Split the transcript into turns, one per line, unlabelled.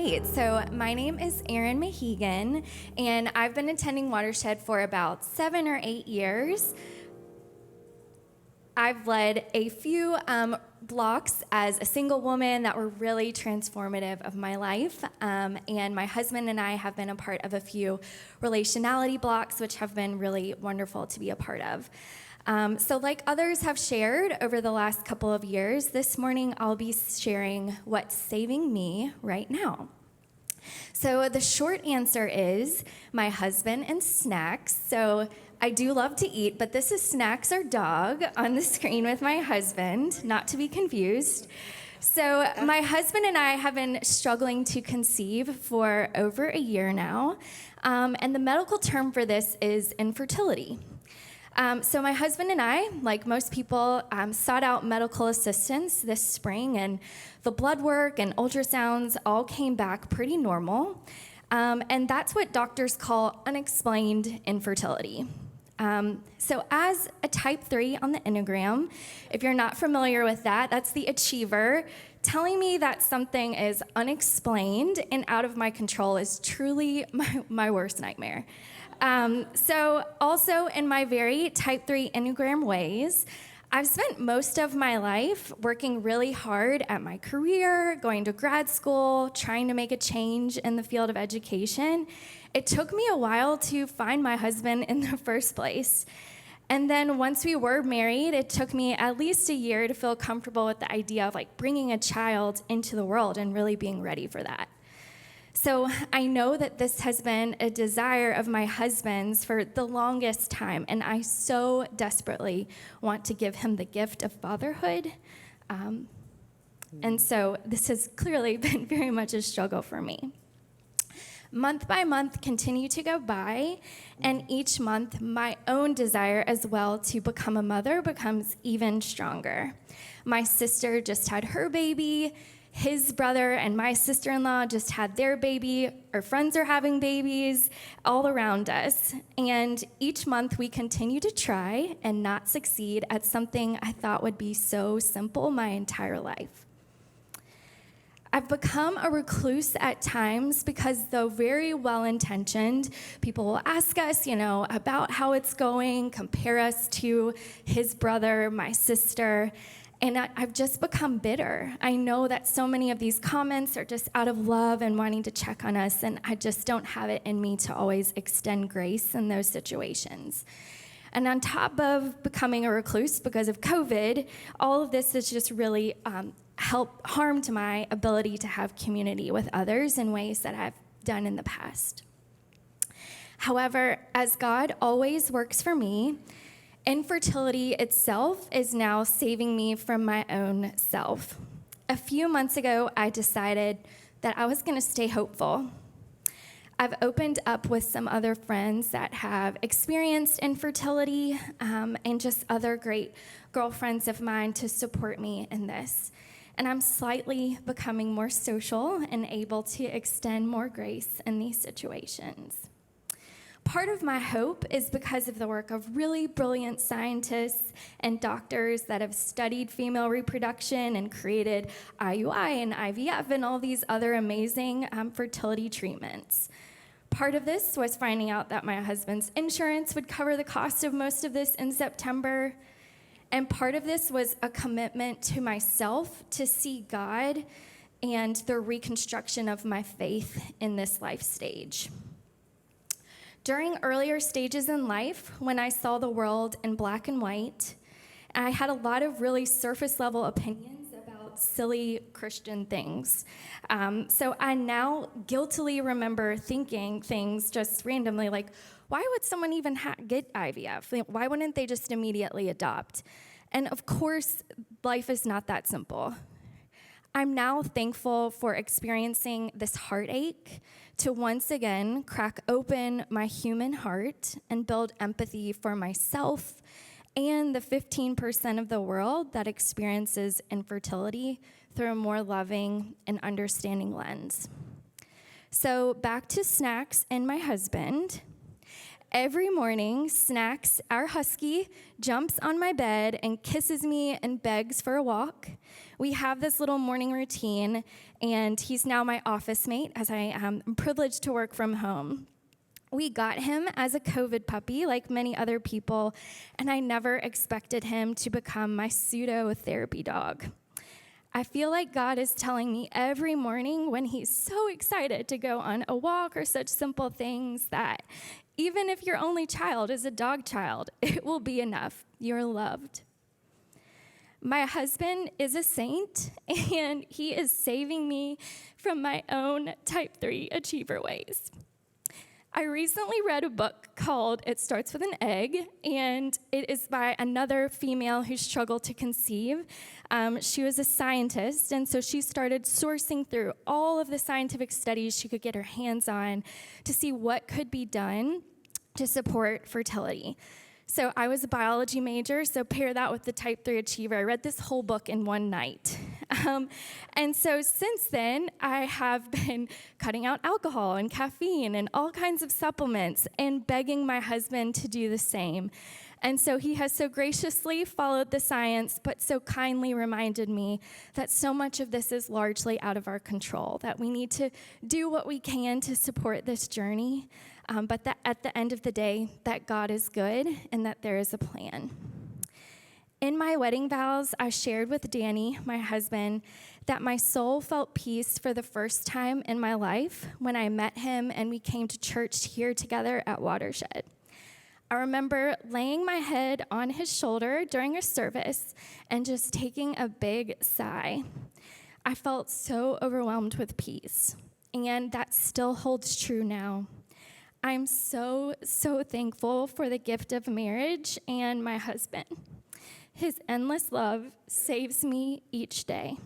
right, so my name is Erin Mehigan, and I've been attending Watershed for about 7 or 8 years. I've led a few blocks as a single woman that were really transformative of my life, and my husband and I have been a part of a few relationality blocks, which have been really wonderful to be a part of. So like others have shared over the last couple of years, this morning I'll be sharing what's saving me right now. So the short answer is my husband and snacks. So I do love to eat, but this is Snacks, our dog, on the screen with my husband, not to be confused. So my husband and I have been struggling to conceive for over a year now, and the medical term for this is infertility. So my husband and I, like most people, sought out medical assistance this spring, and the blood work and ultrasounds all came back pretty normal. And that's what doctors call unexplained infertility. So as a type 3 on the Enneagram, if you're not familiar with that, that's the achiever. Telling me that something is unexplained and out of my control is truly my worst nightmare. So also in my very type 3 Enneagram ways, I've spent most of my life working really hard at my career, going to grad school, trying to make a change in the field of education. It took me a while to find my husband in the first place. And then once we were married, it took me at least a year to feel comfortable with the idea of like bringing a child into the world and really being ready for that. So I know that this has been a desire of my husband's for the longest time, and I so desperately want to give him the gift of fatherhood. And so this has clearly been very much a struggle for me. Month by month continue to go by, and each month my own desire as well to become a mother becomes even stronger. My sister just had her baby. His brother and my sister-in-law just had their baby. Our friends are having babies all around us. And each month we continue to try and not succeed at something I thought would be so simple my entire life. I've become a recluse at times because though very well-intentioned, people will ask us, about how it's going, compare us to his brother, my sister, and I've just become bitter. I know that so many of these comments are just out of love and wanting to check on us, and I just don't have it in me to always extend grace in those situations. And on top of becoming a recluse because of COVID, all of this has just really harmed my ability to have community with others in ways that I've done in the past. However, as God always works for me, infertility itself is now saving me from my own self. A few months ago, I decided that I was going to stay hopeful. I've opened up with some other friends that have experienced infertility and just other great girlfriends of mine to support me in this. And I'm slightly becoming more social and able to extend more grace in these situations. Part of my hope is because of the work of really brilliant scientists and doctors that have studied female reproduction and created IUI and IVF and all these other amazing fertility treatments. Part of this was finding out that my husband's insurance would cover the cost of most of this in September. And part of this was a commitment to myself to see God and the reconstruction of my faith in this life stage. During earlier stages in life, when I saw the world in black and white, I had a lot of really surface level opinions about silly Christian things. So I now guiltily remember thinking things just randomly like, why would someone even get IVF? Why wouldn't they just immediately adopt? And of course, life is not that simple. I'm now thankful for experiencing this heartache to once again crack open my human heart and build empathy for myself and the 15% of the world that experiences infertility through a more loving and understanding lens. So back to snacks and my husband. every morning, Snacks, our husky, jumps on my bed and kisses me and begs for a walk. We have this little morning routine, and he's now my office mate as I am privileged to work from home. We got him as a COVID puppy, like many other people, and I never expected him to become my pseudo-therapy dog. I feel like God is telling me every morning when he's so excited to go on a walk or such simple things that even if your only child is a dog child, it will be enough. You're loved. My husband is a saint, and he is saving me from my own type 3 achiever ways. I recently read a book called It Starts With an Egg, and it is by another female who struggled to conceive. She was a scientist, and so she started sourcing through all of the scientific studies she could get her hands on to see what could be done to support fertility. So I was a biology major, so pair that with the type 3 achiever. I read this whole book in one night. And so since then, I have been cutting out alcohol and caffeine and all kinds of supplements and begging my husband to do the same. And so he has so graciously followed the science, but so kindly reminded me that so much of this is largely out of our control, that we need to do what we can to support this journey, but that at the end of the day, that God is good and that there is a plan. In my wedding vows, I shared with Danny, my husband, that my soul felt peace for the first time in my life when I met him and we came to church here together at Watershed. I remember laying my head on his shoulder during a service and just taking a big sigh. I felt so overwhelmed with peace, and that still holds true now. I'm so thankful for the gift of marriage and my husband. His endless love saves me each day.